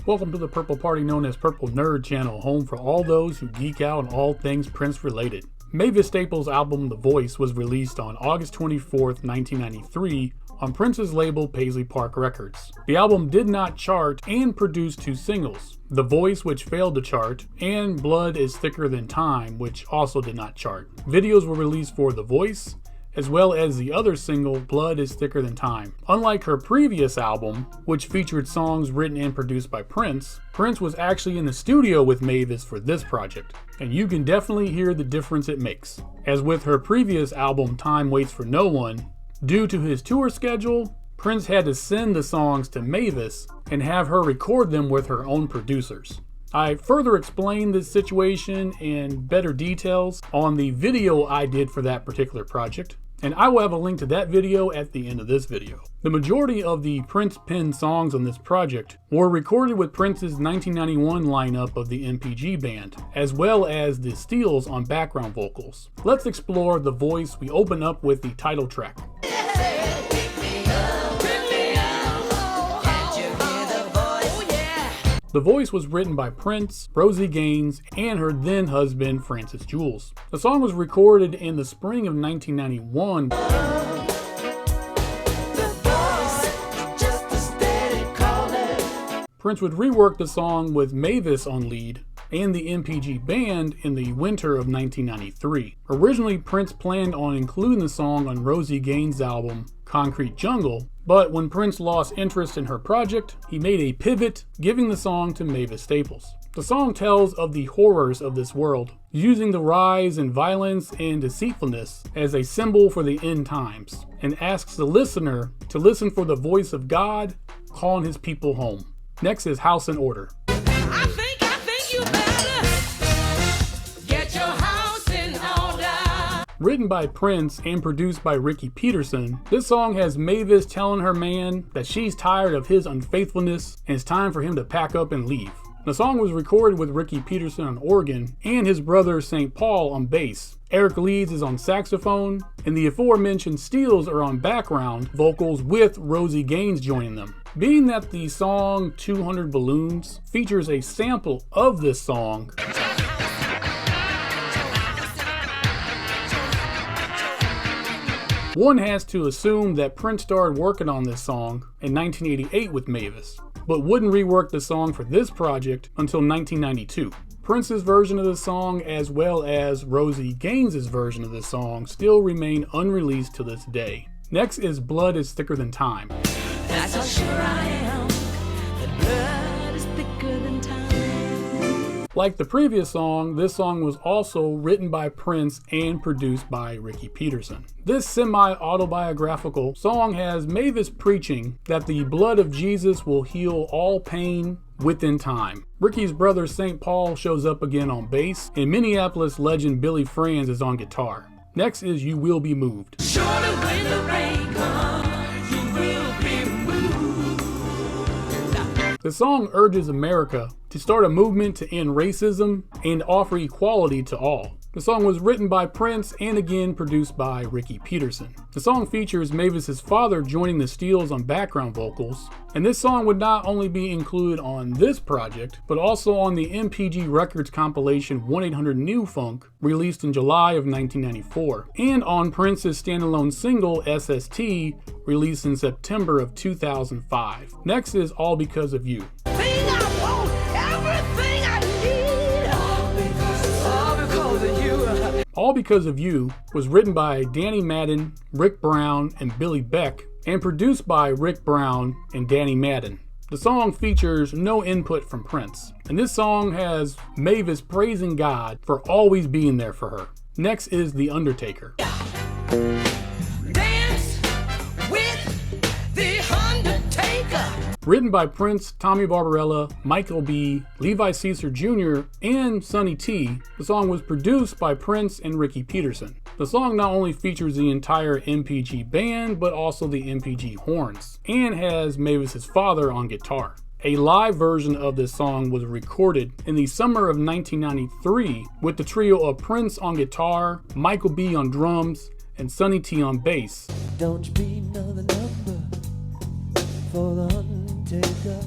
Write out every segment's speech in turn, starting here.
Welcome to the Purple Party, known as Purple Nerd Channel, home for all those who geek out on all things Prince related. Mavis Staples' album The Voice was released on August 24th, 1993 on Prince's label Paisley Park Records. The album did not chart and produced two singles, The Voice, which failed to chart, and Blood is Thicker Than Time, which also did not chart. Videos were released for The Voice, as well as the other single, Blood is Thicker Than Time. Unlike her previous album, which featured songs written and produced by Prince, Prince was actually in the studio with Mavis for this project, and you can definitely hear the difference it makes. As with her previous album, Time Waits for No One, due to his tour schedule, Prince had to send the songs to Mavis and have her record them with her own producers. I further explained this situation in better details on the video I did for that particular project, and I will have a link to that video at the end of this video. The majority of the Prince penned songs on this project were recorded with Prince's 1991 lineup of the MPG band, as well as the Steels on background vocals. Let's explore The Voice. We open up with the title track. The Voice was written by Prince, Rosie Gaines, and her then husband Francis Jules. The song was recorded in the spring of 1991. Prince would rework the song with Mavis on lead and the MPG band in the winter of 1993. Originally, Prince planned on including the song on Rosie Gaines' album Concrete Jungle, but when Prince lost interest in her project, he made a pivot, giving the song to Mavis Staples. The song tells of the horrors of this world, using the rise in violence and deceitfulness as a symbol for the end times, and asks the listener to listen for the voice of God calling his people home. Next is House in Order. I think you better get your house in order. Written by Prince and produced by Ricky Peterson, this song has Mavis telling her man that she's tired of his unfaithfulness and it's time for him to pack up and leave. The song was recorded with Ricky Peterson on organ and his brother St. Paul on bass. Eric Leeds is on saxophone, and the aforementioned Steels are on background vocals with Rosie Gaines joining them. Being that the song 200 Balloons features a sample of this song, one has to assume that Prince started working on this song in 1988 with Mavis, but wouldn't rework the song for this project until 1992. Prince's version of the song, as well as Rosie Gaines' version of the song, still remain unreleased to this day. Next is Blood is Thicker Than Time. That's how sure I am, that blood is thicker than time. Like the previous song, this song was also written by Prince and produced by Ricky Peterson. This semi-autobiographical song has Mavis preaching that the blood of Jesus will heal all pain within time. Ricky's brother St. Paul shows up again on bass, and Minneapolis legend Billy Franz is on guitar. Next is You Will Be Moved. Surely when the rain comes, you will be moved. The song urges America to start a movement to end racism and offer equality to all. The song was written by Prince and again produced by Ricky Peterson. The song features Mavis's father joining the Steels on background vocals, and this song would not only be included on this project, but also on the MPG Records compilation 1-800-New Funk, released in July of 1994, and on Prince's standalone single SST, released in September of 2005. Next is All Because of You. All Because of You was written by Danny Madden, Rick Brown, and Billy Beck, and produced by Rick Brown and Danny Madden. The song features no input from Prince, and this song has Mavis praising God for always being there for her. Next is The Undertaker. Dance with the Undertaker. Written by Prince, Tommy Barbarella, Michael B., Levi Caesar Jr., and Sonny T, the song was produced by Prince and Ricky Peterson. The song not only features the entire MPG band, but also the MPG horns, and has Mavis's father on guitar. A live version of this song was recorded in the summer of 1993 with the trio of Prince on guitar, Michael B. on drums, and Sonny T on bass. Don't you be another number for the Undertaker.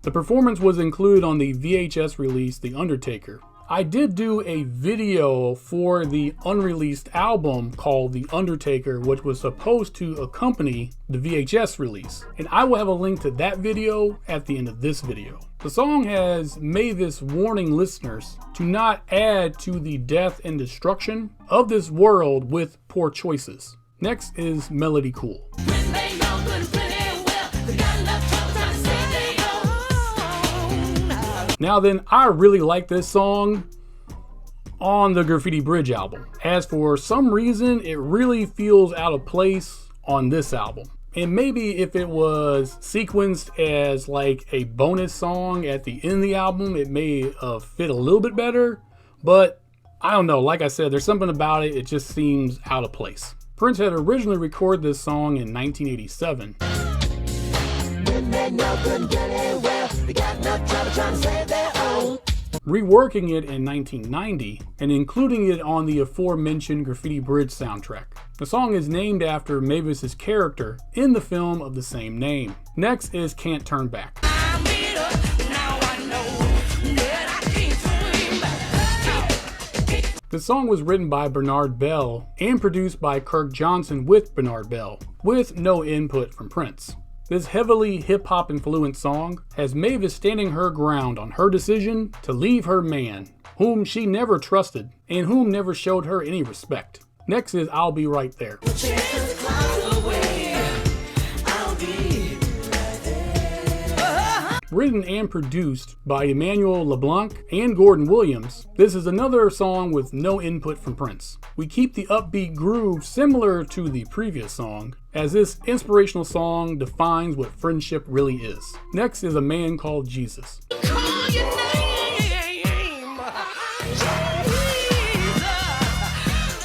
The performance was included on the VHS release The Undertaker. I did do a video for the unreleased album called The Undertaker, which was supposed to accompany the VHS release, and I will have a link to that video at the end of this video. The song has Mavis warning listeners to not add to the death and destruction of this world with poor choices. Next is Melody Cool. Now then, I really like this song on the Graffiti Bridge album. As for some reason, it really feels out of place on this album. And maybe if it was sequenced as like a bonus song at the end of the album, it may fit a little bit better. But I don't know, like I said, there's something about it, it just seems out of place. Prince had originally recorded this song in 1987. Reworking it in 1990 and including it on the aforementioned Graffiti Bridge soundtrack. The song is named after Mavis's character in the film of the same name. Next is Can't Turn Back. The song was written by Bernard Bell and produced by Kirk Johnson with Bernard Bell, with no input from Prince. This heavily hip-hop influenced song has Mavis standing her ground on her decision to leave her man, whom she never trusted and whom never showed her any respect. Next is I'll Be Right There. Written and produced by Emmanuel LeBlanc and Gordon Williams, this is another song with no input from Prince. We keep the upbeat groove similar to the previous song, as this inspirational song defines what friendship really is. Next is A Man Called Jesus.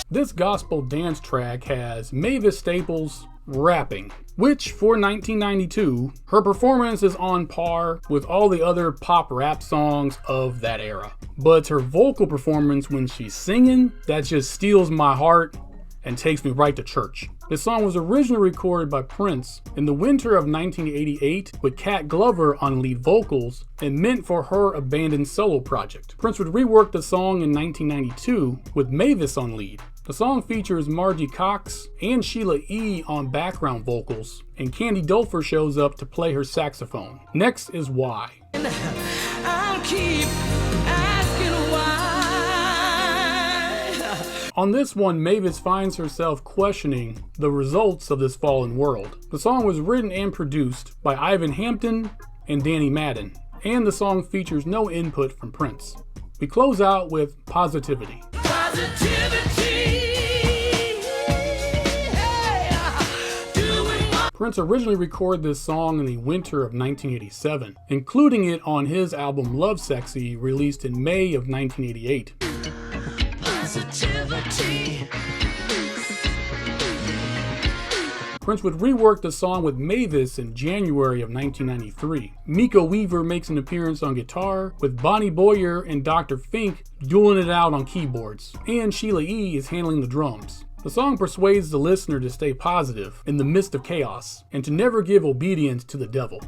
This gospel dance track has Mavis Staples rapping, which for 1992, her performance is on par with all the other pop rap songs of that era. But it's her vocal performance when she's singing that just steals my heart and takes me right to church. This song was originally recorded by Prince in the winter of 1988 with Cat Glover on lead vocals and meant for her abandoned solo project. Prince would rework the song in 1992 with Mavis on lead. The song features Margie Cox and Sheila E. on background vocals, and Candy Dulfer shows up to play her saxophone. Next is Why. I'll keep asking why. On this one, Mavis finds herself questioning the results of this fallen world. The song was written and produced by Ivan Hampton and Danny Madden, and the song features no input from Prince. We close out with Positivity. Prince originally recorded this song in the winter of 1987, including it on his album Love Sexy, released in May of 1988. Prince would rework the song with Mavis in January of 1993. Miko Weaver makes an appearance on guitar, with Bonnie Boyer and Dr. Fink dueling it out on keyboards, and Sheila E. is handling the drums. The song persuades the listener to stay positive in the midst of chaos and to never give obedience to the devil.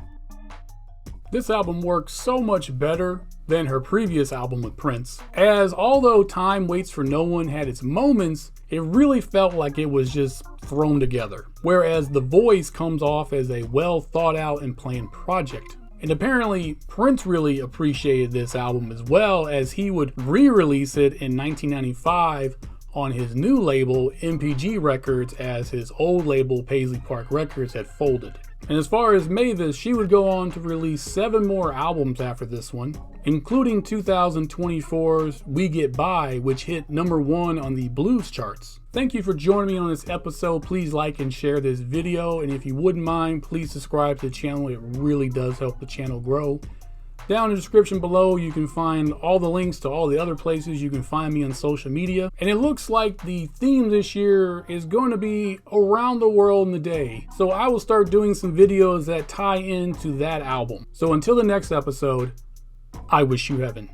This album works so much better than her previous album with Prince, as although Time Waits for No One had its moments, it really felt like it was just thrown together, whereas The Voice comes off as a well thought out and planned project. And apparently Prince really appreciated this album as well, as he would re-release it in 1995 on his new label MPG Records, as his old label Paisley Park Records had folded. And as far as Mavis, she would go on to release 7 more albums after this one, including 2024's We Get By, which hit #1 on the blues charts. Thank you for joining me on this episode. Please like and share this video, and if you wouldn't mind, please subscribe to the channel. It really does help the channel grow. Down in the description below, you can find all the links to all the other places you can find me on social media. And it looks like the theme this year is going to be around the world in a day. So I will start doing some videos that tie into that album. So until the next episode, I wish you heaven.